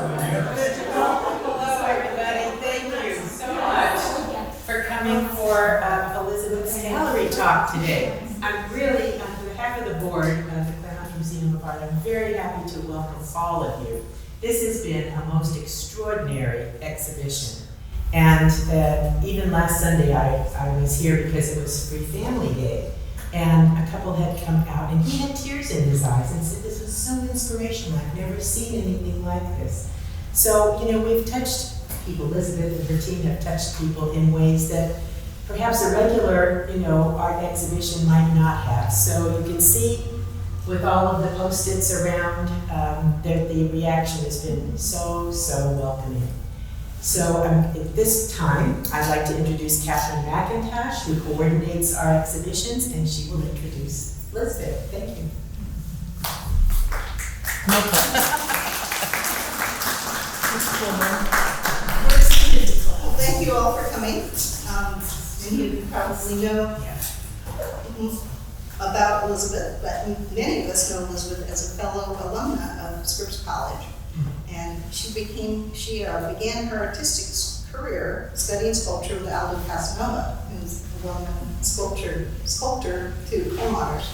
Hello, everybody. Thank you so much for coming for Elizabeth's gallery talk today. I'm really, on behalf of the board of the Claremont Museum of Art, I'm very happy to welcome all of you. This has been a most extraordinary exhibition. And even last Sunday, I was here because it was Free Family Day. And a couple had come out, and he had tears in his eyes and said, this was so inspirational. I've never seen anything like this. So, you know, we've touched people. Elizabeth and her team have touched people in ways that perhaps a regular, you know, art exhibition might not have. So you can see with all of the Post-its around that the reaction has been so welcoming. So at this time, I'd like to introduce Catherine McIntosh, who coordinates our exhibitions, and she will introduce Elizabeth. Thank you. No problem. Well, thank you all for coming. Many of you probably know about Elizabeth, but many of us know Elizabeth as a fellow alumna of Scripps College. And she began her artistic career studying sculpture with Aldo Casanova, who's a well-known sculptor to Claremonters.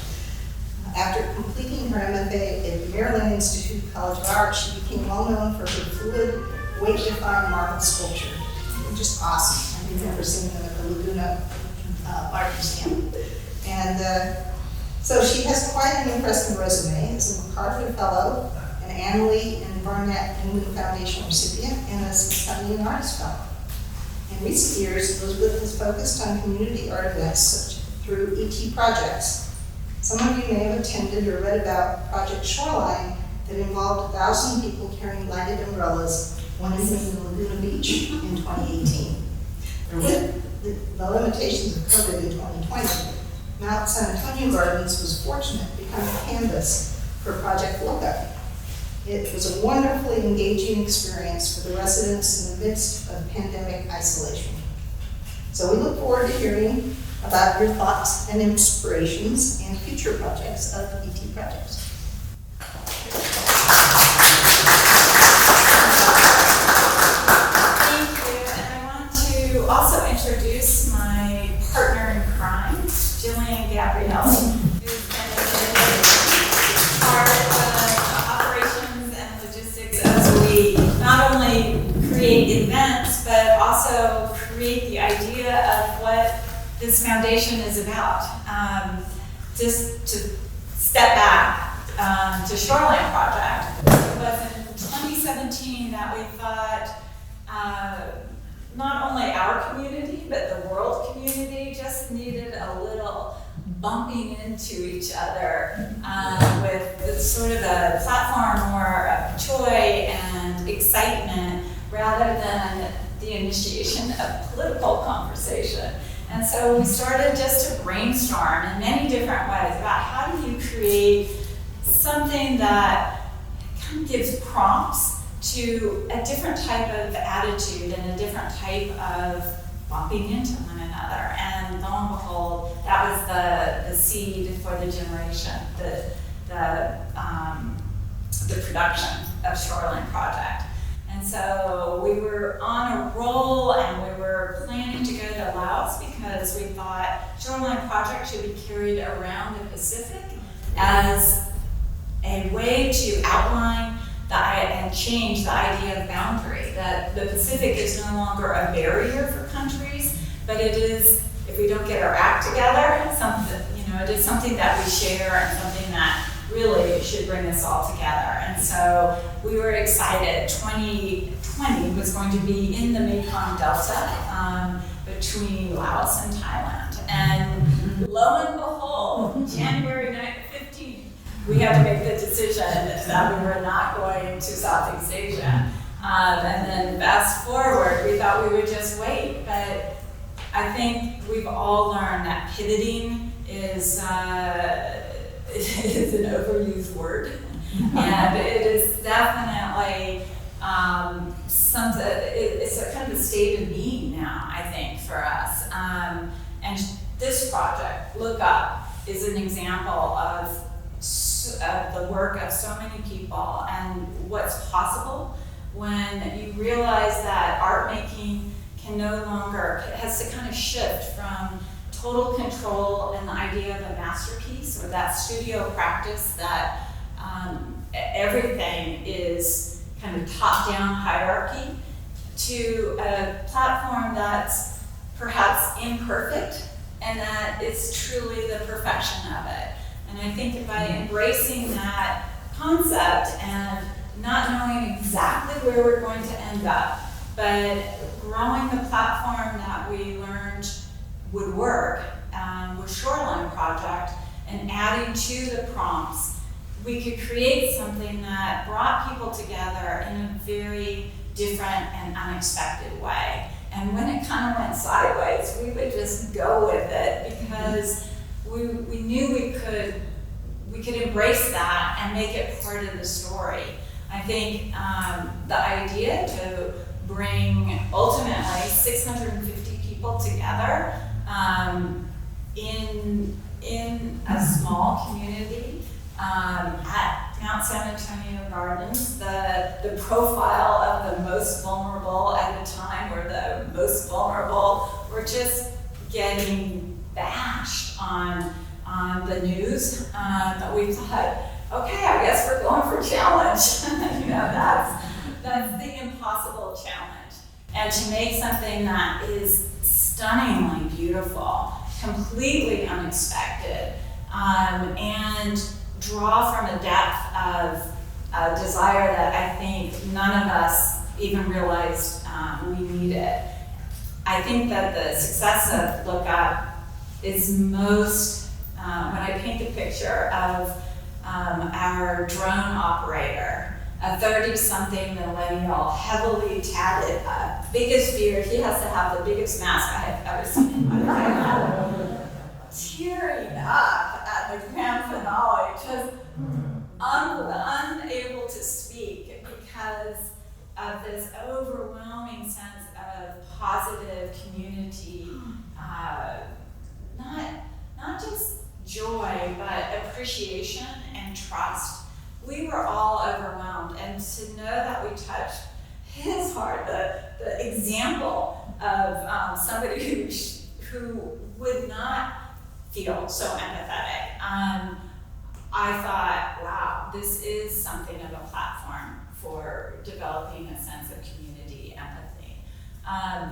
After completing her MFA at the Maryland Institute College of Art, she became well known for her fluid, weight-defying marble sculpture. They're just awesome. I remember seeing them at the Laguna Art Museum. And so she has quite an impressive resume as a MacArthur Fellow, an Annalee and Barnett Newman Foundation recipient, and a Smithsonian Artist Fellow. In recent years, Elizabeth has focused on community art events through ET projects. Some of you may have attended or read about Project Shoreline that involved 1,000 people carrying lighted umbrellas when in Laguna Beach in 2018. With the limitations of COVID in 2020, Mount San Antonio Gardens was fortunate to become a canvas for Project Lookup. It was a wonderfully engaging experience for the residents in the midst of pandemic isolation. So we look forward to hearing about your thoughts and inspirations and future projects of ET projects. Thank you, and I want to also introduce my partner in crime, Jillian Gabrielle, who's been part of operations and logistics as we not only create events, but also create the idea of what this foundation is about. Just to step back to Shoreline Project, it was in 2017 that we thought not only our community, but the world community just needed a little bumping into each other with sort of a platform more of joy and excitement rather than the initiation of political conversation. And so we started just to brainstorm in many different ways about how do you create something that kind of gives prompts to a different type of attitude and a different type of bumping into one another. And lo and behold, that was the seed for the generation, the production of Shoreline Project. And so we were on a roll and we were planning to go to Laos because we thought Shoreline Project should be carried around the Pacific as a way to outline and change the idea of boundary, that the Pacific is no longer a barrier for countries, but it is, if we don't get our act together, it is something that we share and something that really should bring us all together. And so we were excited. 2020 was going to be in the Mekong Delta between Laos and Thailand. And lo and behold, January 15th, we had to make the decision that we were not going to Southeast Asia. And then fast forward, we thought we would just wait. But I think we've all learned that pivoting is an overused word. And it is definitely something, it's a kind of a state of being now, I think, for us. And this project, Look Up, is an example of the work of so many people and what's possible when you realize that art making can no longer, has to kind of shift from total control and the idea of a masterpiece or that studio practice that everything is kind of top-down hierarchy to a platform that's perhaps imperfect and that is truly the perfection of it. And I think by embracing that concept and not knowing exactly where we're going to end up, but growing the platform that we learned would work with Shoreline Project and adding to the prompts, we could create something that brought people together in a very different and unexpected way. And when it kind of went sideways, we would just go with it because we knew we could embrace that and make it part of the story. I think the idea to bring ultimately 650 people together in a small community at Mount San Antonio Gardens, the profile of the most vulnerable at a time where the most vulnerable were just getting bashed on the news, that we thought, okay, I guess we're going for challenge. You know, that's the impossible challenge. And to make something that is stunningly beautiful, completely unexpected, and draw from a depth of desire that I think none of us even realized we needed. I think that the success of Look Up is most, when I paint the picture of our drone operator, a 30-something millennial, heavily tatted, biggest beard, he has to have the biggest mask I have ever seen in my life. Tearing up at the grand finale, just unable to speak because of this overwhelming sense of positive community, not just joy, but appreciation and trust. We were all overwhelmed, and to know that we touched his heart, the example of somebody who would not feel so empathetic. I thought, wow, this is something of a platform for developing a sense of community empathy.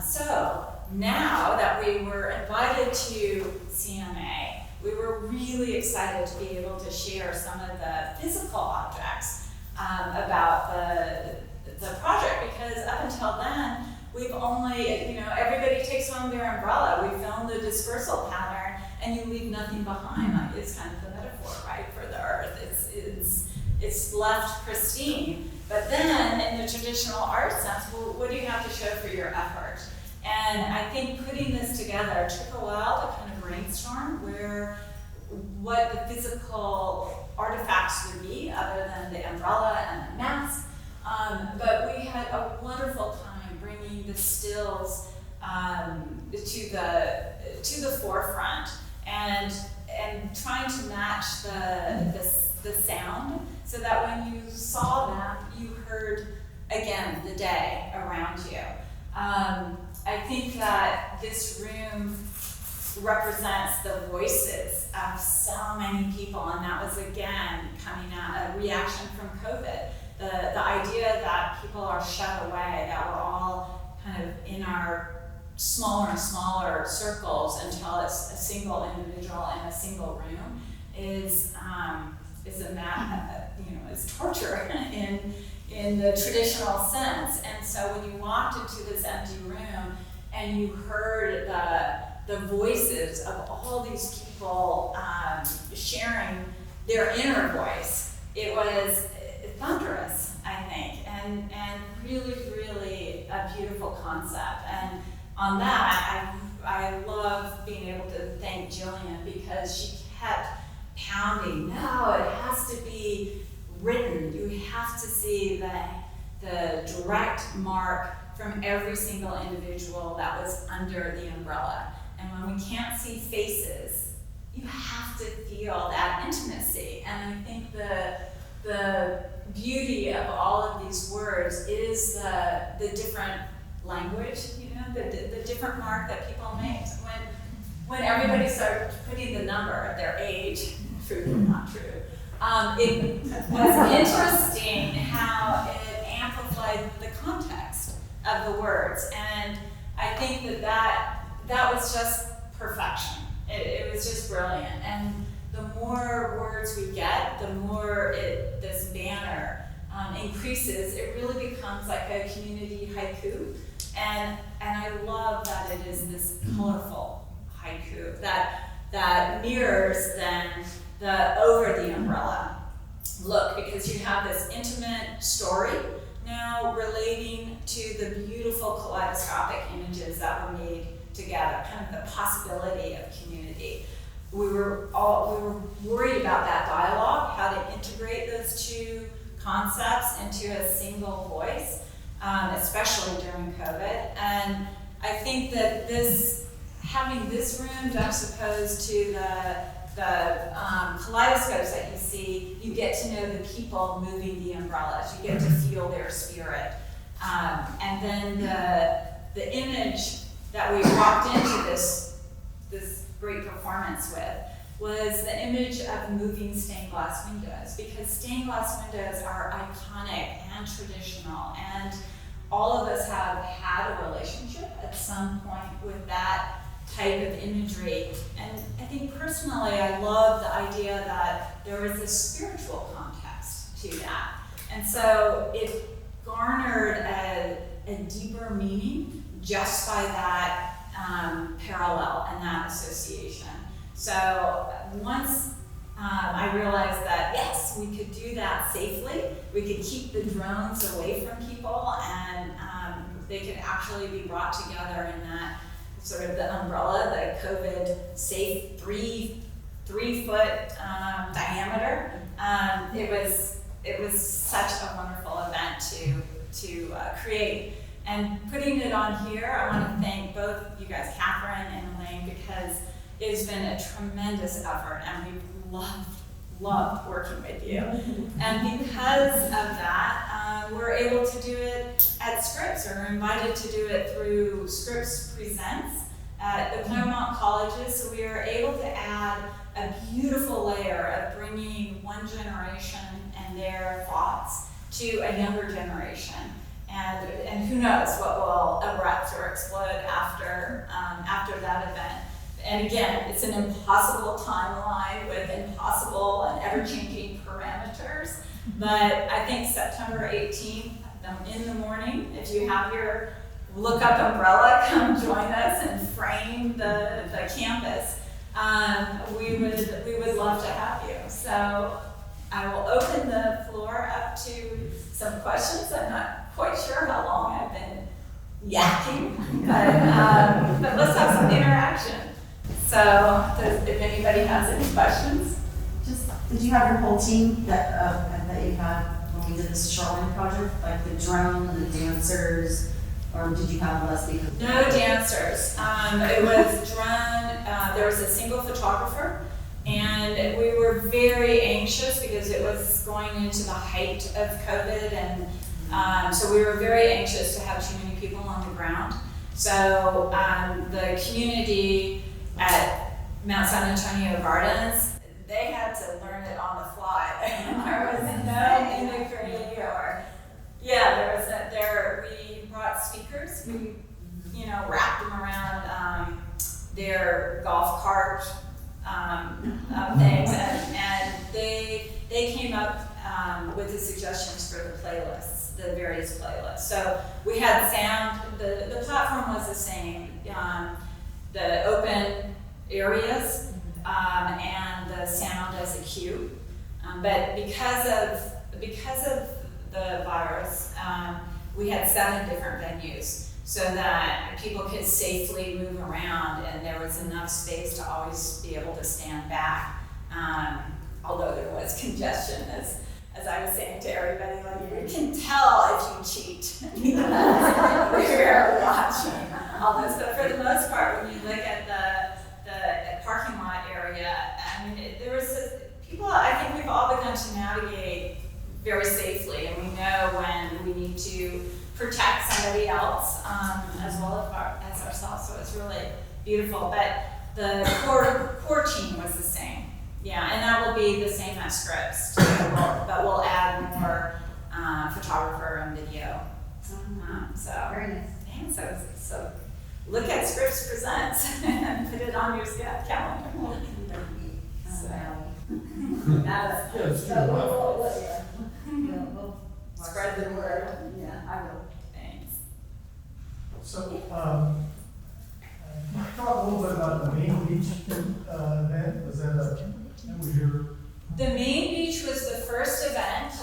So now that we were invited to CMA, we were really excited to be able to share some of the physical objects about the project, because up until then, we've only, everybody takes home their umbrella. We filmed the dispersal pattern, and you leave nothing behind. Like, it's kind of the metaphor, right, for the earth. It's left pristine. But then, in the traditional art sense, well, what do you have to show for your effort? And I think putting this together took a while to kind of brainstorm what the physical artifacts would be, other than the umbrella and the mask. But we had a wonderful time bringing the stills to the forefront and trying to match the sound so that when you saw them, you heard again the day around you. I think that this room represents the voices of so many people, and that was again coming out a reaction from COVID. The idea that people are shut away, that we're all kind of in our smaller and smaller circles until it's a single individual in a single room is is torture in the traditional sense. And so when you walked into this empty room and you heard the voices of all these people sharing their inner voice, it was thunderous, I think, and really, really a beautiful concept. And on that, I love being able to thank Jillian, because she kept pounding, no, it has to be written. You have to see the direct mark from every single individual that was under the umbrella. And when we can't see faces, you have to feel that intimacy. And I think the beauty of all of these words is is the different language, the different mark that people make. When everybody started putting the number of their age, true or not true, it was interesting how it amplified the context of the words. And I think that was just perfection. It was just brilliant. And the more words we get, the more this banner increases. It really becomes like a community haiku. And I love that it is this colorful haiku that mirrors then the over the umbrella look, because you have this intimate story now relating to the beautiful kaleidoscopic images that were made together, kind of the possibility of community. We were worried about that dialogue, how to integrate those two concepts into a single voice, especially during COVID. And I think that having this room juxtaposed to the kaleidoscopes that you see, you get to know the people moving the umbrellas. You get to feel their spirit. And then the image that we walked into this great performance with was the image of moving stained glass windows, because stained glass windows are iconic and traditional, and all of us have had a relationship at some point with that type of imagery. And I think personally, I love the idea that there is a spiritual context to that. And so it garnered a deeper meaning just by that parallel and that association. So once I realized that, yes, we could do that safely, we could keep the drones away from people, and they could actually be brought together in that sort of the umbrella, the COVID safe 3-foot diameter. It was such a wonderful event to create. And putting it on here, I want to thank both you guys, Catherine and Elaine, because it has been a tremendous effort, and we've loved working with you. And because of that, we're able to do it at Scripps, or invited to do it through Scripps Presents at the Claremont colleges. So we are able to add a beautiful layer of bringing one generation and their thoughts to a younger generation. And who knows what will erupt or explode after that event. And again, it's an impossible timeline with impossible and ever-changing parameters. But I think September 18th in the morning, if you have your look-up umbrella, come join us and frame the campus. We would love to have you. So I will open the floor up to some questions. I'm not quite sure how long I've been yakking, but let's have some interaction. So, if anybody has any questions. Did you have your whole team that you had when we did this Shoreline project, like the drone and the dancers, or did you have less people? No dancers. It was drone. There was a single photographer, and we were very anxious because it was going into the height of COVID, and so we were very anxious to have too many people on the ground. So the community at Mount San Antonio Gardens, they had to learn it on the fly. There was no mimicry or, we brought speakers. We, wrapped them around their golf cart things, and they came up with the suggestions for the playlists, the various playlists. So we had sound, the platform was the same, the open areas and the sound as a cue. But because of the virus, we had 7 different venues so that people could safely move around, and there was enough space to always be able to stand back. Although there was congestion, as I was saying to everybody, like, you can tell if you cheat because we're watching all this. But for the most part, when you look at the parking lot area, I mean, there was people. I think we've all begun to navigate very safely, and we know when we need opportunity to protect somebody else as well as ourselves. So it's really beautiful. But the core team was the same. Yeah, and that will be the same at Scripps too. But we'll add more photographer and video. So Very nice. yeah, so look at Scripps Presents and put it on your calendar. So that's Yeah, it's true. We'll spread the word. Yeah, I will. Thanks. So, talk a little bit about the main beach event. Was that was your? The main beach was the first event.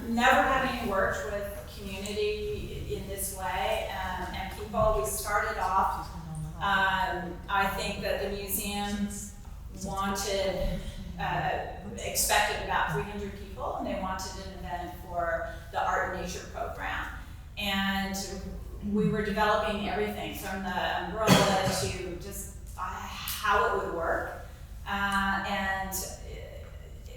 Never having worked with community in this way and people, we started off. I think that the museum expected about 300 people, and they wanted an event for the Art and Nature program. And we were developing everything from the umbrella to just how it would work. And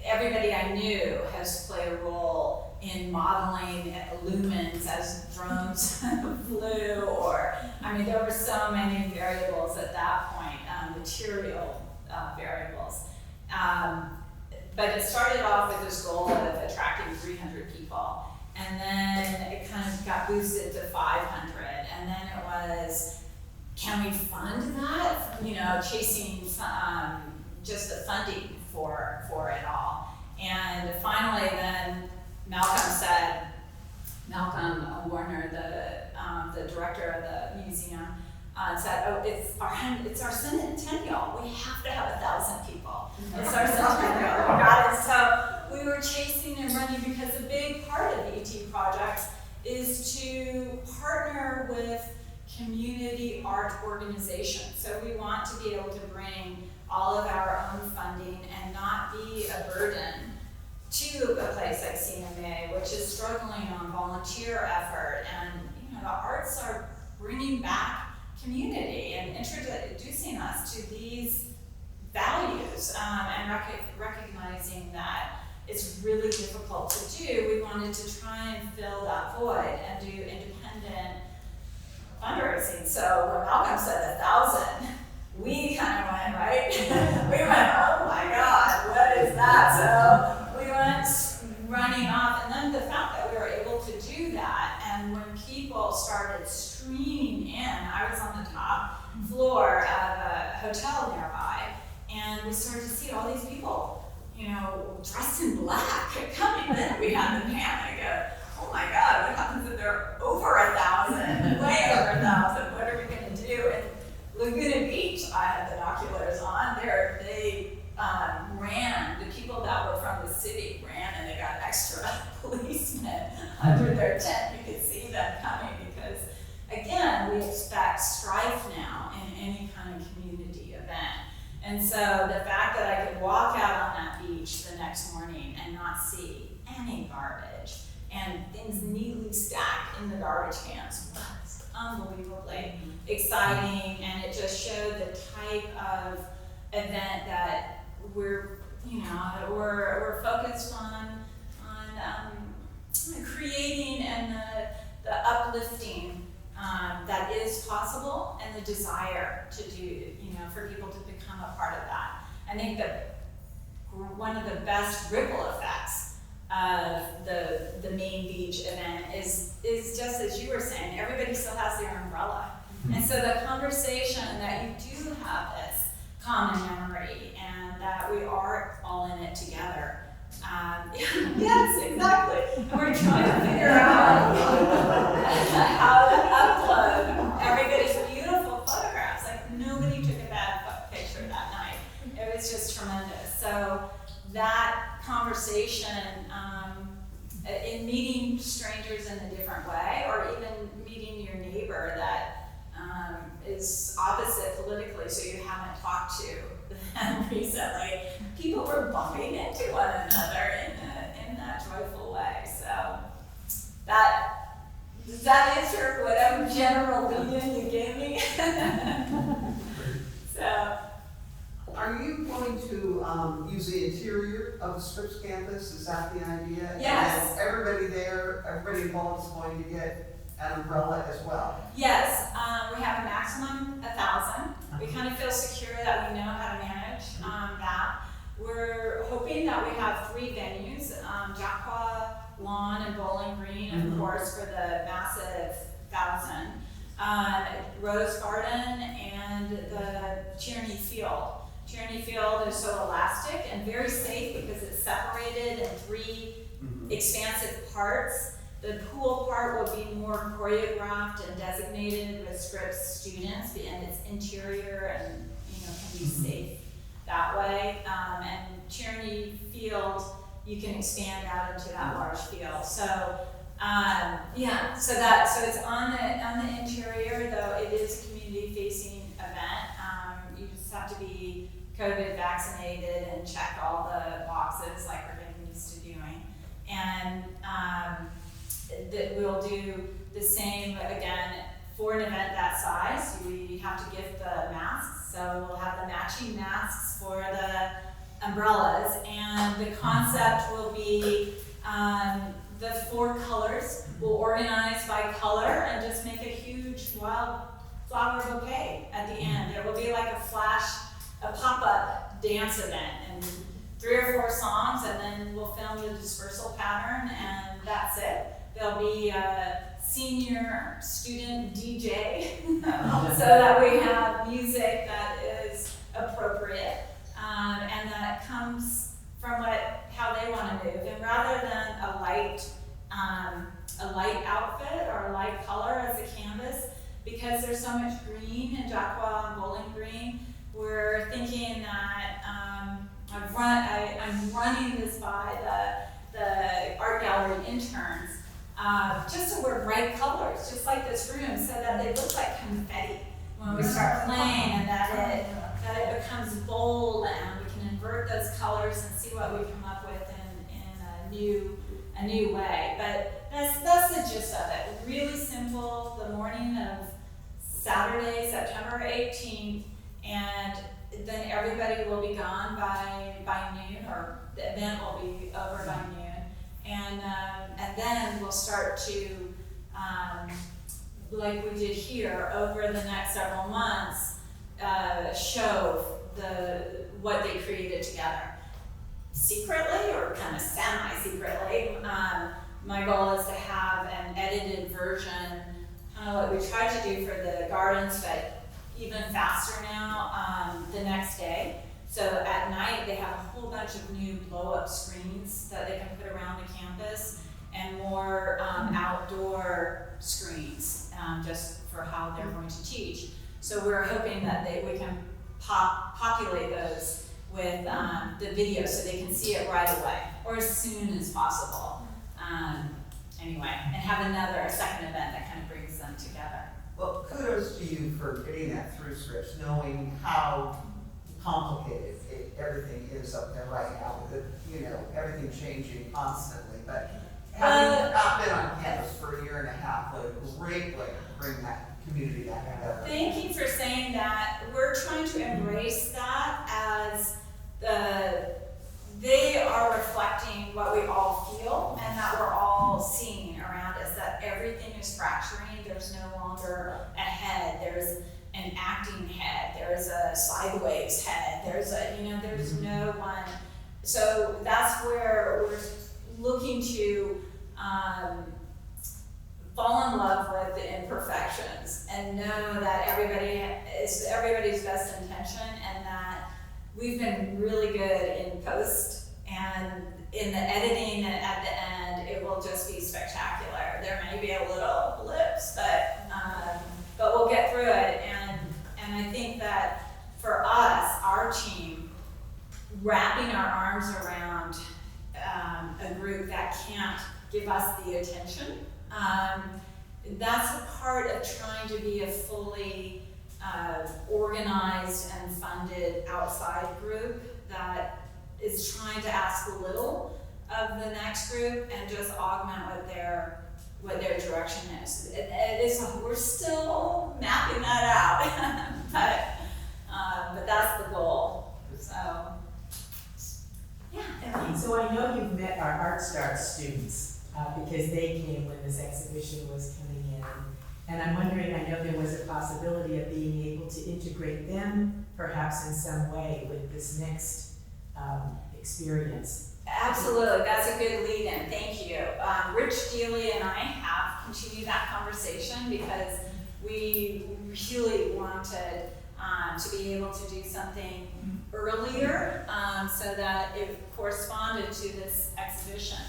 everybody I knew has played a role in modeling lumens as drones flew, or, I mean, there were so many variables at that point, material variables. But it started off with this goal of attracting 300 people, and then it kind of got boosted to 500, and then it was, can we fund that? You know, chasing just the funding for it all. And finally then Malcolm Warner, the director of the museum, said, oh, it's our centennial. We have to have 1,000 people. It's our centennial. We got it. So we were chasing and running because a big part of the ET project is to partner with community art organizations. So we want to be able to bring all of our own funding and not be a burden to a place like CMA, which is struggling on volunteer effort. And you know, the arts are bringing back community and introducing us to these values and recognizing that it's really difficult to do. We wanted to try and fill that void and do independent fundraising. So when Malcolm said 1,000, we kind of went, right? We went, oh my God, what is that? So we went running off, and then the fact that we were able to do that, and when people started streaming in, I was on the top floor of a hotel nearby, and we started to see all these people, you know, dressed in black coming in. We had the panic of, oh my God, what happens if they're over 1,000, way over 1,000? What are we going to do? And Laguna Beach, I had binoculars on. They ran, the people that were from the city ran, and they got extra policemen under their tent. You could see them coming because, again, we expect strife now in any kind of community event. And so the fact that I could walk out on that beach the next morning and not see any garbage and things neatly stacked in the garbage cans was unbelievably exciting, and it just showed the type of event that we're focused on creating, and the uplifting that is possible, and the desire to do, you know, for people to become a part of that. I think that one of the best ripple effects of the main beach event is just as you were saying, everybody still has their umbrella. And so the conversation that you do have this common memory and that we are all in it together. Yes, exactly. And we're trying to figure out how to upload everybody's beautiful photographs. Like, nobody took a bad picture that night. It was just tremendous. So that conversation, in meeting strangers in a different way, or even meeting your neighbor that is opposite politically, so you haven't talked to them recently, people were bumping into one another in that joyful way. So does that answer whatever general lead-in you gave me? So our are you going to use the interior of the Scripps campus? Is that the idea? Yes. And everybody there, everybody involved is going to get an umbrella as well? Yes, we have a maximum 1,000. We kind of feel secure that we know how to manage that. We're hoping that we have 3 venues, Jaqua, Lawn, and Bowling Green, of course, for the massive 1,000. Rose Garden and the Tierney Field. Tierney Field is so elastic and very safe because it's separated in 3 expansive parts. The pool part will be more choreographed and designated with Scripps students, and it's interior and can be safe that way. And Tierney Field, you can expand out into that large field. So so it's on the interior, though it is a community-facing event. You just have to be COVID vaccinated and check all the boxes like we're getting used to doing. And that we'll do the same again for an event that size. We have to gift the masks, so we'll have the matching masks for the umbrellas, and the concept will be the 4 colors. We'll organize by color and just make a huge wildflower bouquet at the end. It will be like a pop-up dance event, and 3 or 4 songs, and then we'll film the dispersal pattern, and that's it. There'll be a senior student DJ so that we have music that is appropriate and that comes from how they want to move. And rather than a light outfit or a light color as a canvas, because there's so much green in Jaqua and Bowling Green, we're thinking that I'm running this by the art gallery interns. Just to wear bright colors, just like this room, so that they look like confetti when we start playing, and that it becomes bold, and we can invert those colors and see what we come up with in a new way. But that's the gist of it. Really simple. The morning of Saturday, September 18th, and then everybody will be gone by noon, or the event will be over by noon. And then we'll start to, like we did here, over the next several months, show what they created together. Secretly, or kind of semi-secretly, my goal is to have an edited version, kind of what we tried to do for the gardens, but even faster now, the next day. So at night, they have a whole bunch of new blow-up screens that they can put around the campus, and more outdoor screens, just for how they're going to teach. So we're hoping that we can populate those with the video so they can see it right away, or as soon as possible. Anyway, and have a second event that kind of brings them together. Well, kudos to you for getting that through Scripps, knowing how complicated everything is up there right now, with everything changing constantly. But having not been on campus for a year and a half, what a great way to bring that community back together. Thank you for saying that. We're trying to embrace that as they are reflecting what we all feel and that we're all seeing around us, that everything is fracturing. There's no longer a head. There's an acting head. There's a sideways head. There's no one. So that's where we're looking to fall in love with the imperfections and know that everybody's best intention, and that we've been really good in post and in the editing, and at the end it will just be spectacular. There may be a little blips, but we'll get through it. And I think that for us, our team, wrapping our arms around a group that can't give us the attention, that's a part of trying to be a fully organized and funded outside group that is trying to ask little of the next group and just augment what their direction is. We're still mapping that out, but that's the goal. So. So I know you've met our Art Start students, because they came when this exhibition was coming in. And I'm wondering, I know there was a possibility of being able to integrate them perhaps in some way with this next experience. Absolutely, that's a good lead-in, thank you. Rich Dealey and I have continued that conversation because we really wanted to be able to do something earlier so that it corresponded to this exhibition.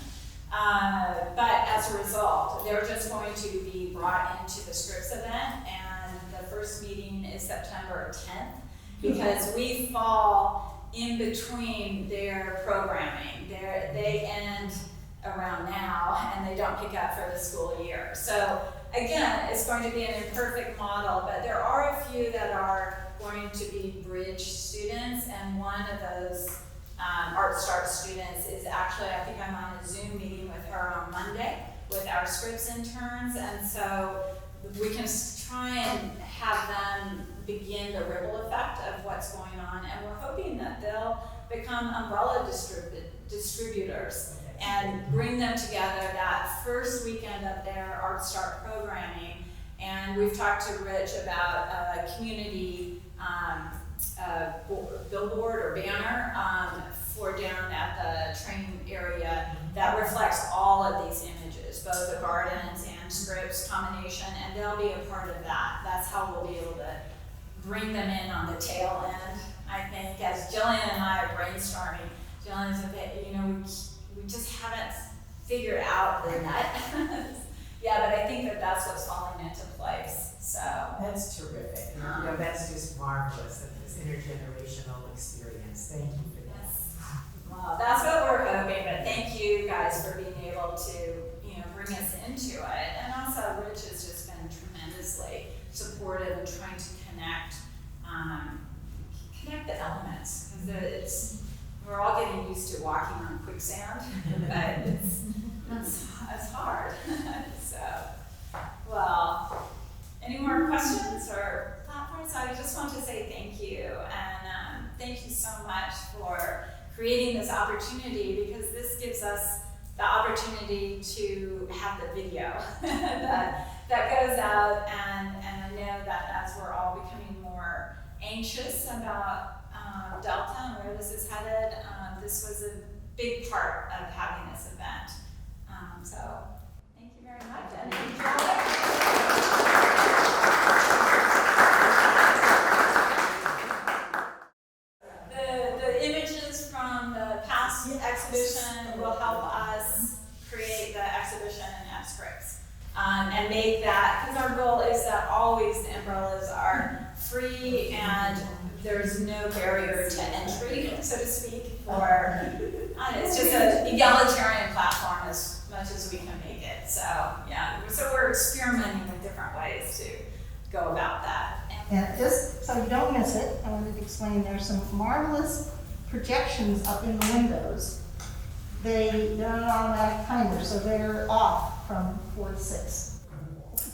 But as a result, they're just going to be brought into the Scripps event, and the first meeting is September 10th because we fall in between their programming. They end around now and they don't pick up for the school year. So again, it's going to be an imperfect model, but there are a few that are going to be bridge students, and one of those Art Start students is actually, I think I'm on a Zoom meeting with her on Monday with our Scripps interns, and so we can try and have them begin the ripple effect of what's going on, and we're hoping that they'll become umbrella distributors and bring them together that first weekend of their Art Start programming. And we've talked to Rich about a community billboard or banner for down at the training area that reflects all of these images, both the gardens and Scripps combination, and they'll be a part of that. That's how we'll be able to bring them in on the tail end, I think, as Jillian and I are brainstorming. Jillian's a bit, we just haven't figured out the nut. Yeah, but I think that that's what's falling into place, so. That's terrific. That's just marvelous, this intergenerational experience. Thank you for that. Yes. Well, that's what we're hoping, but thank you guys for being able to, bring us into it. And also, Rich has just been tremendously supportive and trying to connect the elements, because we're all getting used to walking on quicksand, but it's hard. So, well, any more questions or platforms? I just want to say thank you, and thank you so much for creating this opportunity, because this gives us the opportunity to have the video that goes out, and I know that as we're all becoming more anxious about Delta and where this is headed, this was a big part of having this event. So thank you very much, and enjoy. The images from the past exhibition will help us create the exhibition at Scripps, and make that, because our goal is that always the umbrellas are free and there's no barrier to entry, so to speak, for, it's just an egalitarian platform as much as we can make it. So, yeah, so we're experimenting with different ways to go about that. And just so you don't miss it, I wanted to explain there's some marvelous projections up in the windows. They're an automatic timer, so they're off from 4 to 6.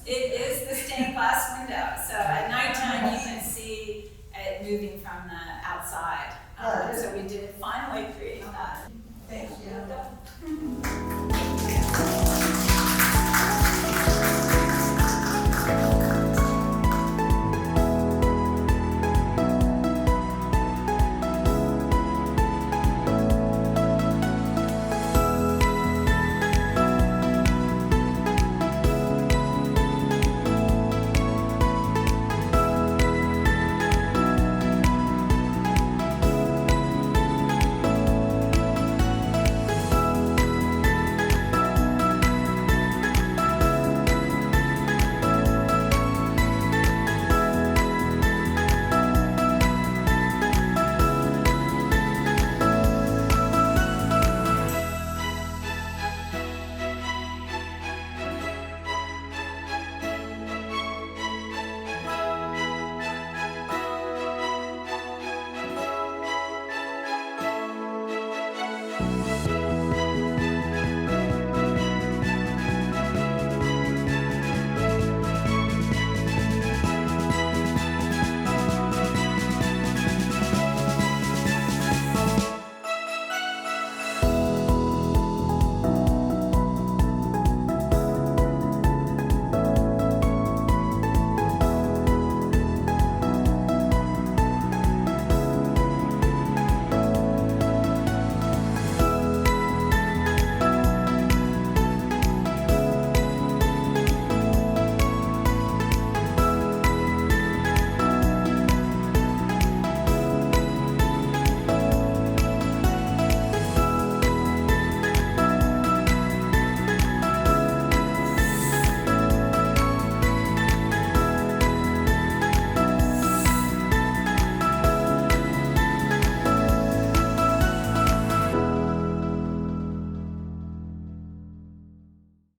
It is the stained glass window, so at nighttime you can see it moving from the outside. So we did finally